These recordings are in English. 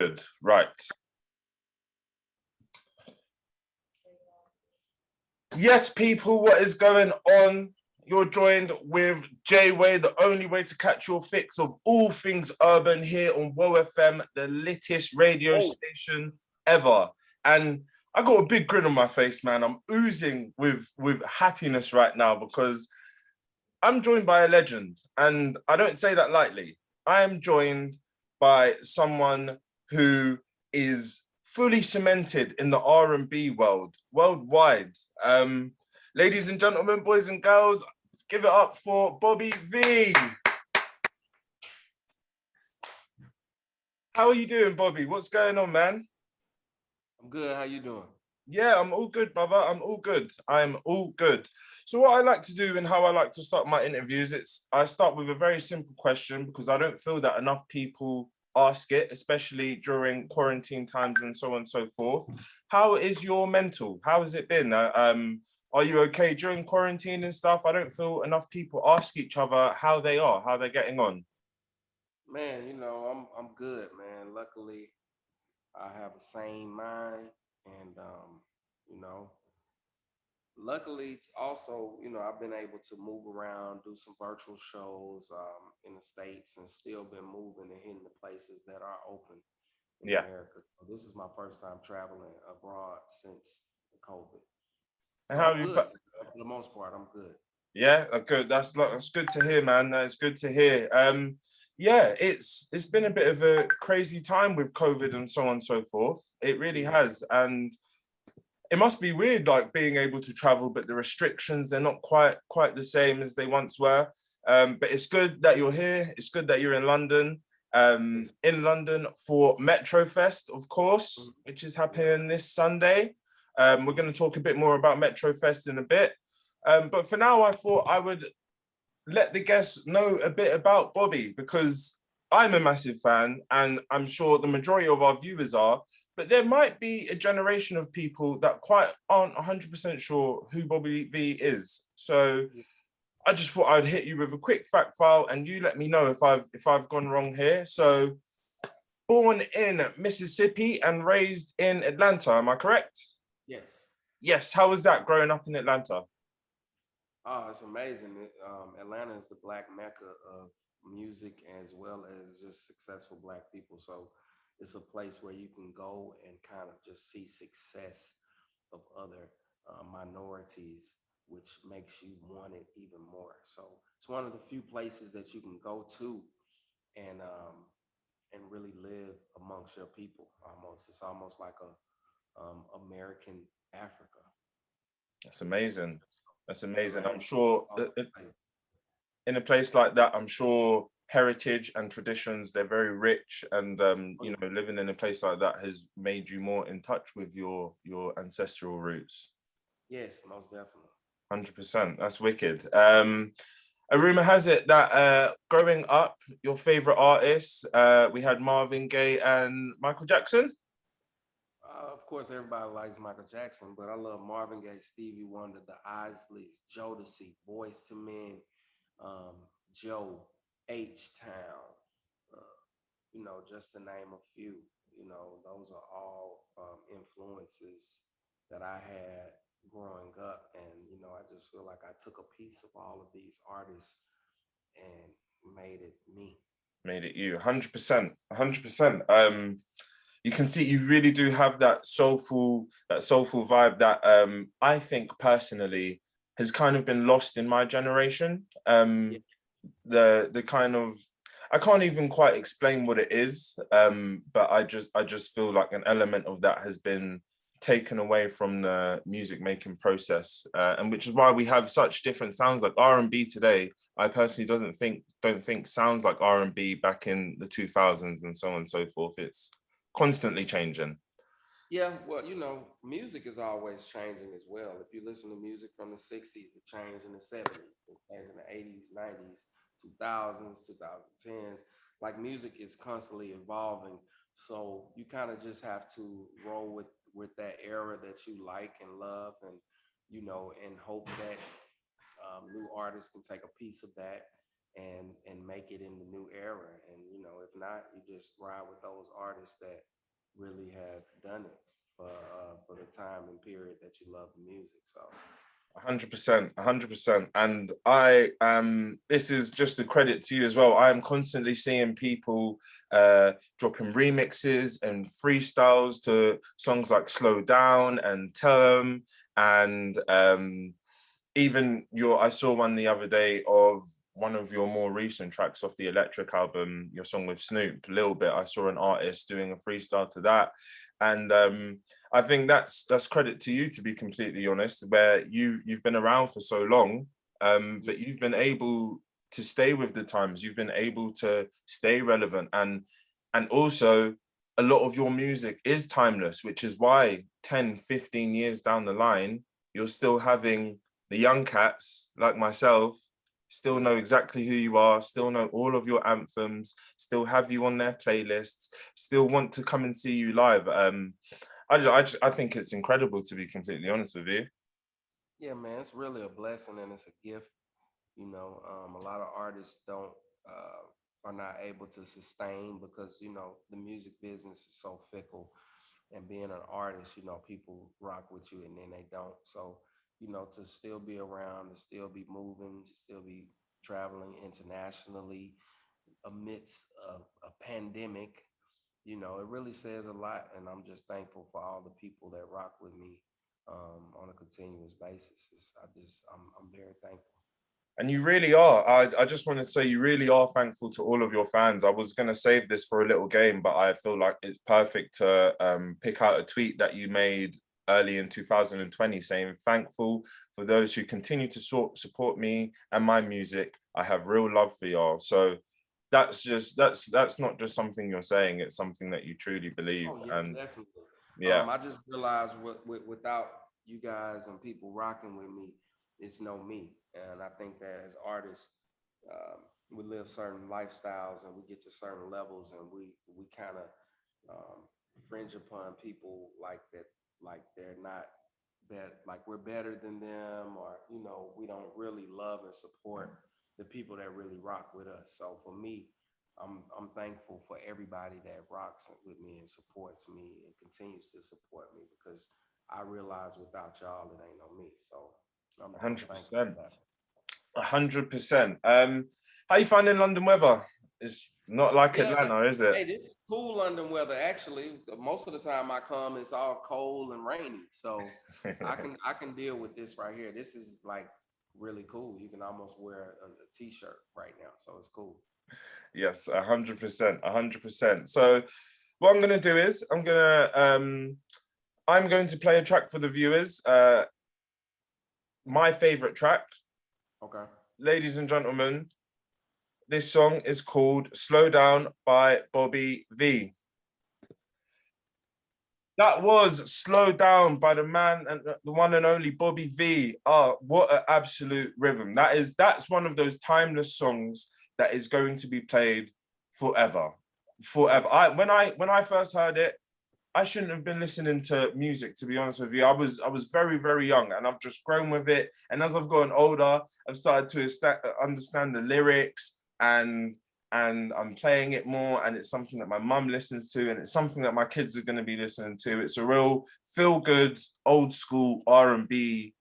Good. Right. Yes, people, what is going on? You're joined with J Way, the only way to catch your fix of all things urban here on WOW FM, the littest radio station ever. And I got a big grin on my face, man. I'm oozing with happiness right now because I'm joined by a legend, and I don't say that lightly. I am joined by someone who is fully cemented in the R&B world, worldwide. Ladies and gentlemen, boys and girls, give it up for Bobby V. How are you doing, Bobby? What's going on, man? I'm good. How you doing? Yeah, I'm all good, brother. I'm all good. I'm all good. So what I like to do and how I like to start my interviews, I start with a very simple question because I don't feel that enough people ask it, especially during quarantine times and so on and so forth. How is your mental? How has it been? Are you okay during quarantine and stuff? I don't feel enough people ask each other how they are, how they're getting on. Man, I'm good, man. Luckily, I have a sane mind and you know, luckily it's also, I've been able to move around, do some virtual shows in the States and still been moving and hitting the places that are open in Yeah. America. So this is my first time traveling abroad since the COVID. And So how I'm have you good. For the most part, I'm good. Yeah, good. That's good to hear, man. That's good to hear. Yeah, it's been a bit of a crazy time with COVID and so on and so forth. It really Yeah. has, and it must be weird, like being able to travel, but the restrictions they're not quite the same as they once were. But it's good that you're here. It's good that you're in London. Yes. In London for Metrofest, of course, Mhm. which is Yeah. happening this Sunday. We're going to talk a bit more about Metrofest in a bit. But for now, I thought I would let the guests know a bit about Bobby because I'm a massive fan and I'm sure the majority of our viewers are. But there might be a generation of people that quite aren't 100% sure who Bobby V is. So Yeah. I just thought I'd hit you with a quick fact file and you let me know if I've gone wrong here. So born in Mississippi and raised in Atlanta, am I correct? Yes. Yes. How was that growing up in Atlanta? Oh, it's amazing. Atlanta is the black mecca of music as well as just successful black people. So it's a place where you can go and kind of just see success of other minorities, which makes you want it even more. So it's one of the few places that you can go to and um, and really live amongst your people. Almost, it's almost like a American Africa. That's amazing. That's amazing. Atlanta, I'm sure awesome place. in a place like that, I'm sure heritage and traditions, they're very rich. And Oh, yeah. living in a place like that has made you more in touch with your ancestral roots. Yes, most definitely. 100%. That's wicked. A rumor has it that growing up, your favorite artists, we had Marvin Gaye and Michael Jackson. Of course, everybody likes Michael Jackson, but I love Marvin Gaye, Stevie Wonder, the Isleys, Jodeci, Boys to Men, um, Joe, H Town, uh, just to name a few. Those are all influences that I had growing up. And, I just feel like I took a piece of all of these artists and made it me. Made it you. 100%. 100%. You can see you really do have that soulful vibe that I think personally has kind of been lost in my generation. Yeah. The kind of I can't even quite explain what it is, but I just feel like an element of that has been taken away from the music making process, and which is why we have such different sounds. Like R&B today, I personally don't think sounds like R&B back in the 2000s and so on and so forth. It's constantly changing. Yeah, well, music is always changing as well. If you listen to music from the 60s, it changed in the 70s, it changed in the 80s, 90s, 2000s, 2010s. Like music is constantly evolving. So you kind of just have to roll with that era that you like and love and hope that new artists can take a piece of that and make it in the new era. And if not, you just ride with those artists that really have done it for the time and period that you love the music. So 100%, 100%. And I this is just a credit to you as well. I am constantly seeing people dropping remixes and freestyles to songs like Slow Down and Tell 'em, and even I saw one the other day of one of your more recent tracks off the Electric album, your song with Snoop, Little Bit. I saw an artist doing a freestyle to that. And I think that's credit to you, to be completely honest, where you've been around for so long, but you've been able to stay with the times. You've been able to stay relevant, and also a lot of your music is timeless, which is why 10, 15 years down the line, you're still having the young cats like myself still know exactly who you are, still know all of your anthems, still have you on their playlists, still want to come and see you live. I think it's incredible, to be completely honest with you. yeah, man, it's really a blessing and it's a gift. A lot of artists don't are not able to sustain because the music business is so fickle, and being an artist, people rock with you and then they don't. So to still be around, to still be moving, to still be traveling internationally amidst a pandemic, it really says a lot. And I'm just thankful for all the people that rock with me on a continuous basis. I'm very thankful. And you really are. I just want to say you really are thankful to all of your fans. I was going to save this for a little game, but I feel like it's perfect to pick out a tweet that you made early in 2020 saying, thankful for those who continue to support me and my music. I have real love for y'all. So that's not just something you're saying. It's something that you truly believe. Oh yeah, And definitely. yeah, I just realized without you guys and people rocking with me, it's no me. And I think that as artists, we live certain lifestyles and we get to certain levels, and we kind of fringe upon people like that, like they're not better, like we're better than them, or we don't really love and support the people that really rock with us. So for me, I'm thankful for everybody that rocks with me and supports me and continues to support me, because I realize without y'all it ain't no me. So I'm thankful for 100%. that. 100%. How you finding London weather? It's not like Yeah, man. Atlanta, is it? Hey, this is cool London weather. Actually, most of the time I come, it's all cold and rainy, so I can deal with this right here. This is like really cool. You can almost wear a t-shirt right now, so it's cool. Yes, 100%, 100%. So what I'm gonna do is I'm going to play a track for the viewers. My favorite track, Okay. ladies and gentlemen. This song is called "Slow Down" by Bobby V. That was "Slow Down" by the man and the one and only Bobby V. Oh, what an absolute rhythm. That's one of those timeless songs that is going to be played forever. Forever. Yes. When I first heard it, I shouldn't have been listening to music, to be honest with you. I was very, very young, and I've just grown with it. And as I've gotten older, I've started to understand the lyrics, and I'm playing it more, and it's something that my mum listens to, and it's something that my kids are going to be listening to. It's a real feel good, old school R&B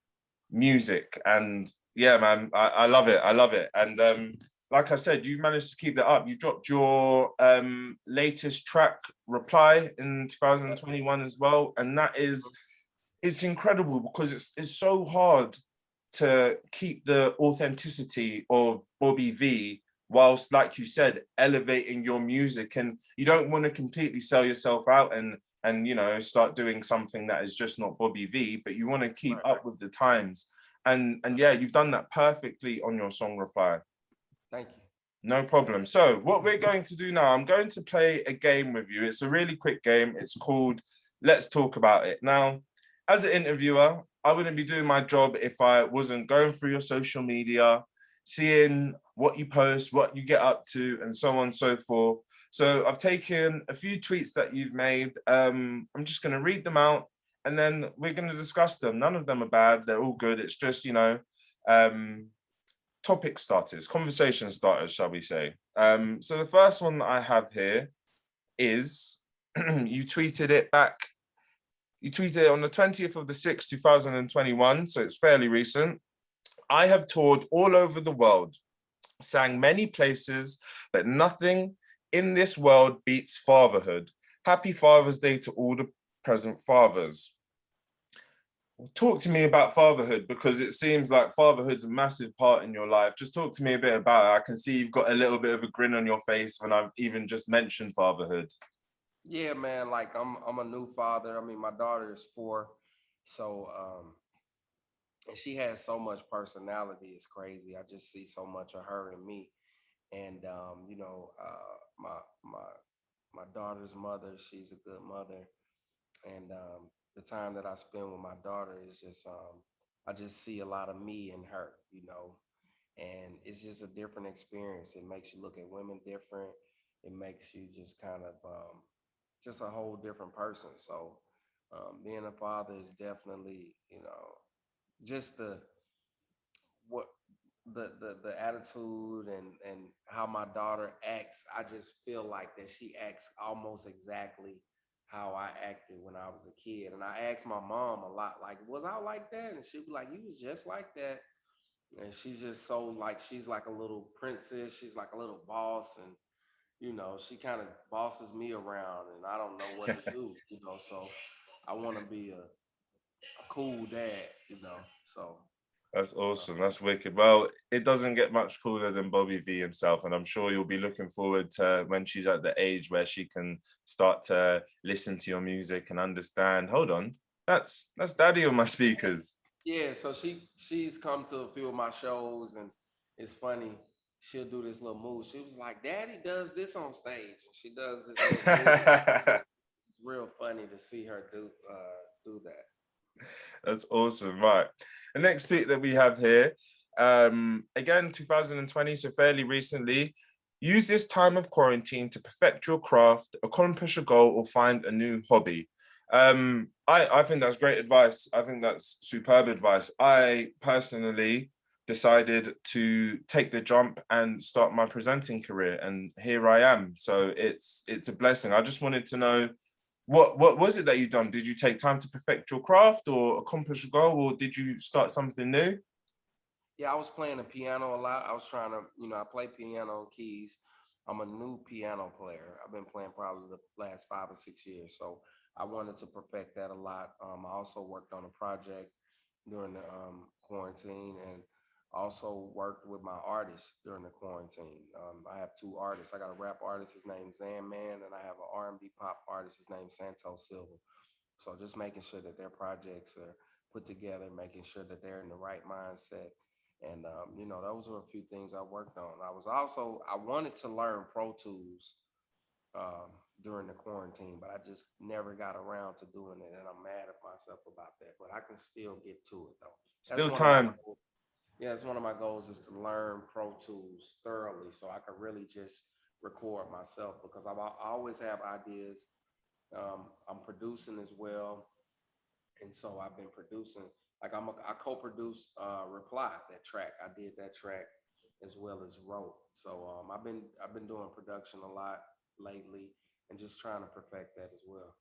music, and yeah, man, I love it. I love it. And like I said, you've managed to keep that up. You dropped your latest track, Reply, in Yep. 2021 as well, and that is, it's incredible because it's so hard to keep the authenticity of Bobby V whilst, like you said, elevating your music, and you don't want to completely sell yourself out and start doing something that is just not Bobby V, but you want to keep Right. up with the times. And yeah, you've done that perfectly on your song Reply. Thank you. No problem. So what we're going to do now, I'm going to play a game with you. It's a really quick game. It's called Let's Talk About It. Now, as an interviewer, I wouldn't be doing my job if I wasn't going through your social media, seeing what you post, what you get up to, and so on and so forth. So I've taken a few tweets that you've made. I'm just going to read them out, and then we're going to discuss them. None of them are bad. They're all good. It's just, um, topic starters, conversation starters, shall we say. So the first one that I have here is you tweeted it back. You tweeted it on the 20th of the 6th, 2021. So it's fairly recent. I have toured all over the world, sang many places, but nothing in this world beats fatherhood. Happy Father's Day to all the present fathers. Talk to me about fatherhood, because it seems like fatherhood's a massive part in your life. Just talk to me a bit about it. I can see you've got a little bit of a grin on your face when I've even just mentioned fatherhood. Yeah, man. Like I'm a new father. I mean, my daughter is 4, so and she has so much personality. It's crazy. I just see so much of her in me, and my my my daughter's mother. She's a good mother, and the time that I spend with my daughter is just I just see a lot of me in her, and it's just a different experience. It makes you look at women different. It makes you just kind of just a whole different person. So being a father is definitely, just what the attitude and how my daughter acts. I just feel like that she acts almost exactly how I acted when I was a kid. And I asked my mom a lot, like, was I like that? And she'd be like, you was just like that. And she's just so like, she's like a little princess. She's like a little boss. And, she kind of bosses me around and I don't know what to do, so I want to be a cool dad, so. That's uh, awesome. That's wicked. Well, it doesn't get much cooler than Bobby V himself, and I'm sure you'll be looking forward to when she's at the age where she can start to listen to your music and understand. Hold on, that's Daddy on my speakers. Yeah, so she's come to a few of my shows, and it's funny. She'll do this little move. She was like, "Daddy does this on stage." And she does this little move. It's real funny to see her do that. That's awesome. Right. The next tweet that we have here, again, 2020, so fairly recently. Use this time of quarantine to perfect your craft, accomplish a goal, or find a new hobby. I think that's great advice. I think that's superb advice. I personally decided to take the jump and start my presenting career, and here I am. So it's a blessing. I just wanted to know, what was it that you done? Did you take time to perfect your craft or accomplish a goal, or did you start something new? Yeah, I was playing the piano a lot. I was trying to, I play piano keys. I'm a new piano player. I've been playing probably the last 5 or 6 years. So I wanted to perfect that a lot. I also worked on a project during the quarantine and also worked with my artists during the quarantine. I have 2 artists. I got a rap artist, his name's Zan Man, and I have an R&B pop artist, his name's Santos Silva. So just making sure that their projects are put together, making sure that they're in the right mindset. And, those were a few things I worked on. I wanted to learn Pro Tools during the quarantine, but I just never got around to doing it. And I'm mad at myself about that, but I can still get to it though. That's Still one of my time. goals. Yeah, it's one of my goals is to learn Pro Tools thoroughly so I can really just record myself because I always have ideas. I'm producing as well, and so I've been producing. Like I co-produced Reply, that track. I did that track as well as wrote. So I've been doing production a lot lately, and just trying to perfect that as well.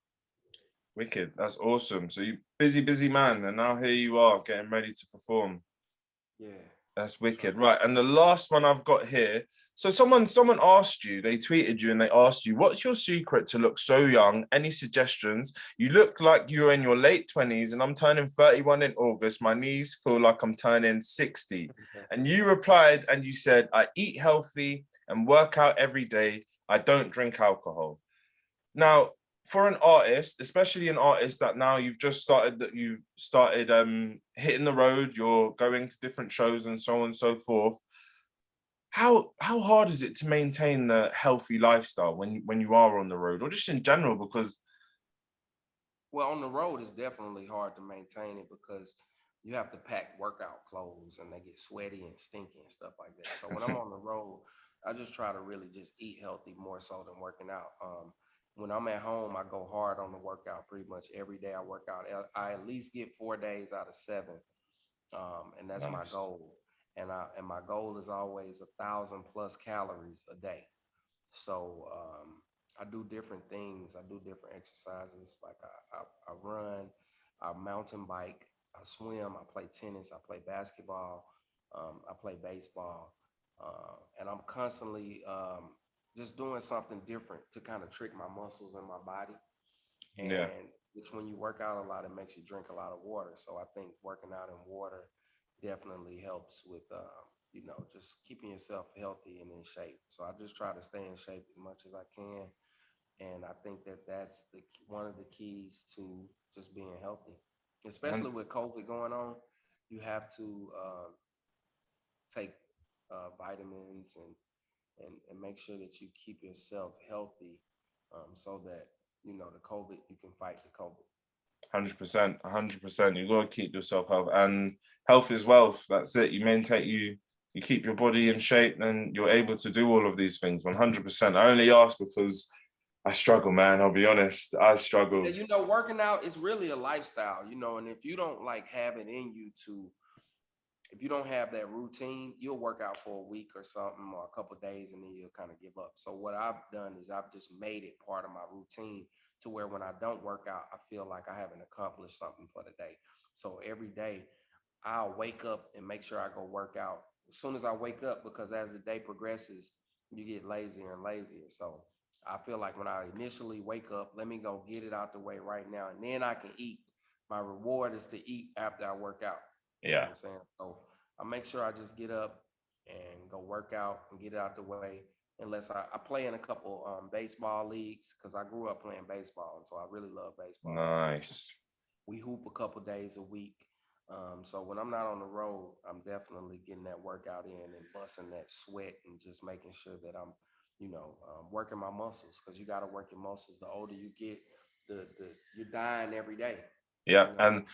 Wicked. That's awesome. So you busy man, and now here you are getting ready to perform. Yeah, That's for sure. wicked. Right. And the last one I've got here. So someone asked you, they tweeted you and they asked you, what's your secret to look so young? Any suggestions? You look like you're in your late 20s and I'm turning 31 in August. My knees feel like I'm turning 60. And you replied and you said, I eat healthy and work out every day. I don't drink alcohol. Now, for an artist, especially an artist that now you've started hitting the road, you're going to different shows and so on and so forth. How hard is it to maintain the healthy lifestyle when you are on the road, or just in general? Because Well, on the road, it's definitely hard to maintain it because you have to pack workout clothes and they get sweaty and stinky and stuff like that. So when I'm on the road, I just try to really just eat healthy more so than working out. When I'm at home, I go hard on the workout pretty much every day. I work out. I at least get 4 days out of 7, and that's my nice. goal. and my goal is always 1,000+ calories a day. So I do different things. I do different exercises. Like I run, I mountain bike, I swim, I play tennis, I play basketball, I play baseball, and I'm constantly just doing something different to kind of trick my muscles and my body. Yeah. And which when you work out a lot, it makes you drink a lot of water. So I think working out in water definitely helps with just keeping yourself healthy and in shape. So I just try to stay in shape as much as I can, and I think that that's one of the keys to just being healthy, especially with COVID going on. You have to take vitamins and make sure that you keep yourself healthy, so that the COVID, you can fight the COVID. 100%, 100%. You got to keep yourself healthy, and health is wealth. That's it. You keep your body in shape, and you're able to do all of these things. 100%. I only ask because I struggle, man. I'll be honest. I struggle. And working out is really a lifestyle, and if you don't like have it in you to, if you don't have that routine, you'll work out for a week or something or a couple of days and then you'll kind of give up. So what I've done is I've just made it part of my routine to where when I don't work out, I feel like I haven't accomplished something for the day. So every day I'll wake up and make sure I go work out as soon as I wake up, because as the day progresses, you get lazier and lazier. So I feel like when I initially wake up, let me go get it out the way right now, and then I can eat. My reward is to eat after I work out. You know what I'm saying? So I make sure I just get up and go work out and get it out the way. Unless I play in a couple baseball leagues, because I grew up playing baseball, and so I really love baseball. Nice. We hoop a couple days a week. So when I'm not on the road, I'm definitely getting that workout in and busting that sweat and just making sure that I'm, working my muscles, because you got to work your muscles. The older you get, the you're dying every day. Yeah, and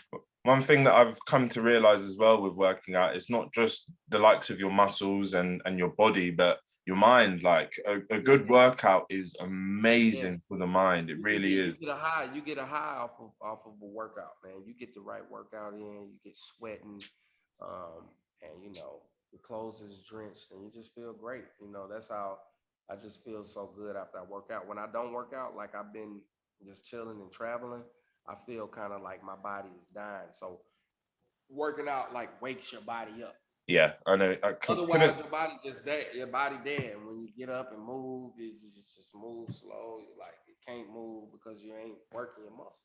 one thing that I've come to realize as well with working out, it's not just the likes of your muscles and your body, but your mind. Like a good workout is amazing for the mind. It really is. You get a high off of a workout, man. You get the right workout in, you get sweating, and your clothes is drenched, and you just feel great. That's how I just feel so good after I work out. When I don't work out, like I've been just chilling and traveling, I feel kind of like my body is dying. So working out like wakes your body up. Yeah, I know. Otherwise, your body just dead. Your body dead. When you get up and move, you just move slow. Like you can't move because you ain't working your muscles.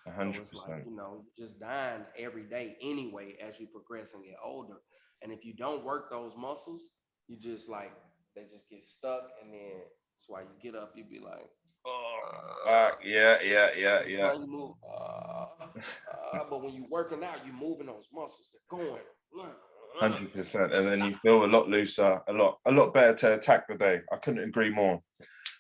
100%. So it's like you're just dying every day anyway as you progress and get older. And if you don't work those muscles, you just like they just get stuck. And then that's why you get up. You be like, Yeah. you move. But when you're working out, you're moving those muscles. They're going. 100%, and then you feel a lot looser, a lot better to attack the day. I couldn't agree more.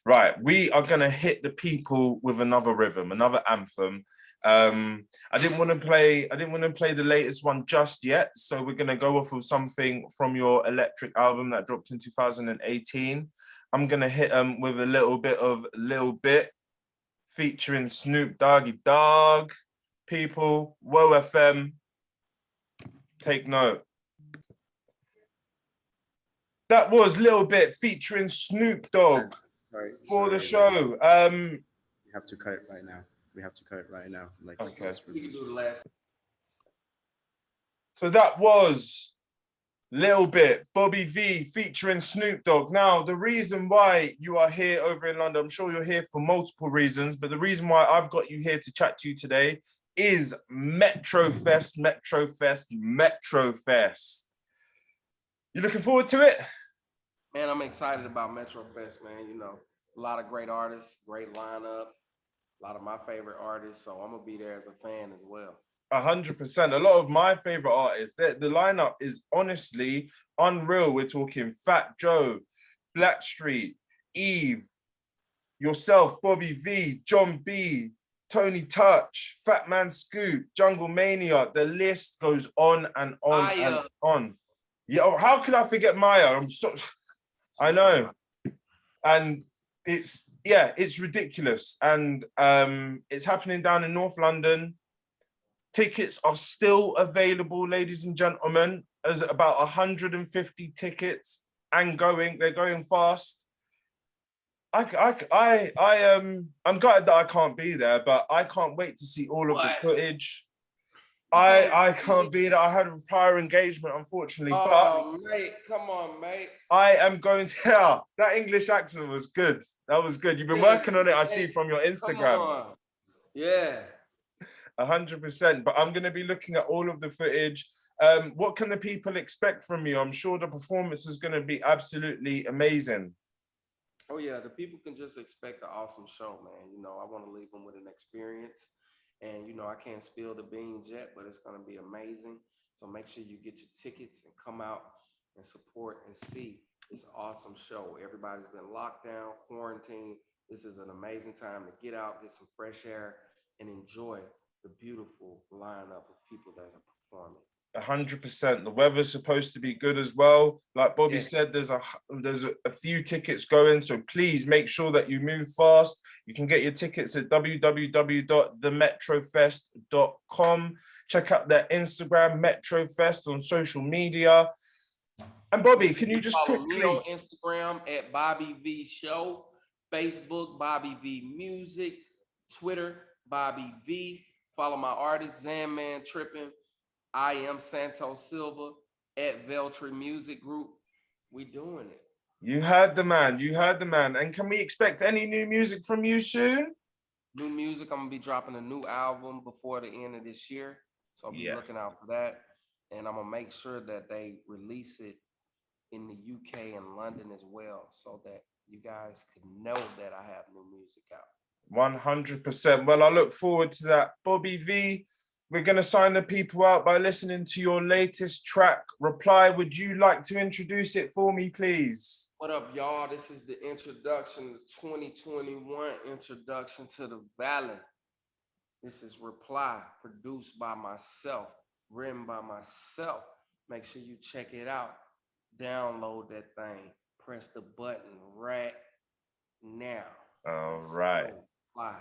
Right, we are gonna hit the people with another rhythm, another anthem. I didn't want to play the latest one just yet, so we're gonna go off of something from your Electric album that dropped in 2018. I'm gonna hit with a little bit of Lil Bit featuring Snoop Doggy Dogg. People, Woe FM, take note. That was Lil Bit featuring Snoop Dogg for the show. We have to cut it right now. Like, okay. We can do the last. So that was Lil Bit, Bobby V featuring Snoop Dogg. Now, the reason why you are here over in London, I'm sure you're here for multiple reasons, but the reason why I've got you here to chat to you today is Metrofest. You looking forward to it? Man, I'm excited about Metrofest, man. A lot of great artists, great lineup, a lot of my favorite artists. So I'm gonna be there as a fan as well. 100%. A lot of my favorite artists. The lineup is honestly unreal. We're talking Fat Joe, Blackstreet, Eve, yourself, Bobby V, John B, Tony Touch, Fat Man Scoop, Jungle Mania. The list goes on and on and on. Yeah, how could I forget Maya? I know. And it's ridiculous. And it's happening down in North London. Tickets are still available, ladies and gentlemen. There's about 150 tickets and going. They're going fast. I'm gutted that I can't be there, but I can't wait to see all of the footage. I can't be there. I had a prior engagement, unfortunately. Oh, mate, come on, mate. I am going to. Yeah, that English accent was good. That was good. You've been working on it, I see from your Instagram. Come on. Yeah. 100%. But I'm going to be looking at all of the footage. What can the people expect from you? I'm sure the performance is going to be absolutely amazing. Oh yeah, the people can just expect an awesome show, man. You know, I want to leave them with an experience, and you know, I can't spill the beans yet, but it's going to be amazing. So make sure you get your tickets and come out and support and see this awesome show. Everybody's been locked down, quarantined. This is an amazing time to get out, get some fresh air, and enjoy the beautiful lineup of people that are performing. 100%. The weather's supposed to be good as well. Like Bobby said, there's a few tickets going, so please make sure that you move fast. You can get your tickets at www.themetrofest.com. Check out their Instagram, Metrofest, on social media. And Bobby, can you just follow quickly me on Instagram at Bobby V Show, Facebook Bobby V Music, Twitter Bobby V. Follow my artist Zanman Trippin'. I am Santos Silva at Veltri Music Group. We doing it. You heard the man. You heard the man. And can we expect any new music from you soon? New music. I'm gonna be dropping a new album before the end of this year, so I'll be looking out for that. And I'm gonna make sure that they release it in the UK and London as well, so that you guys can know that I have new music out. 100%. Well, I look forward to that. Bobby V, we're going to sign the people out by listening to your latest track, Reply. Would you like to introduce it for me, please? What up, y'all? This is the introduction, the 2021 introduction to the Valley. This is Reply, produced by myself, written by myself. Make sure you check it out. Download that thing. Press the button right now. All right. Reply.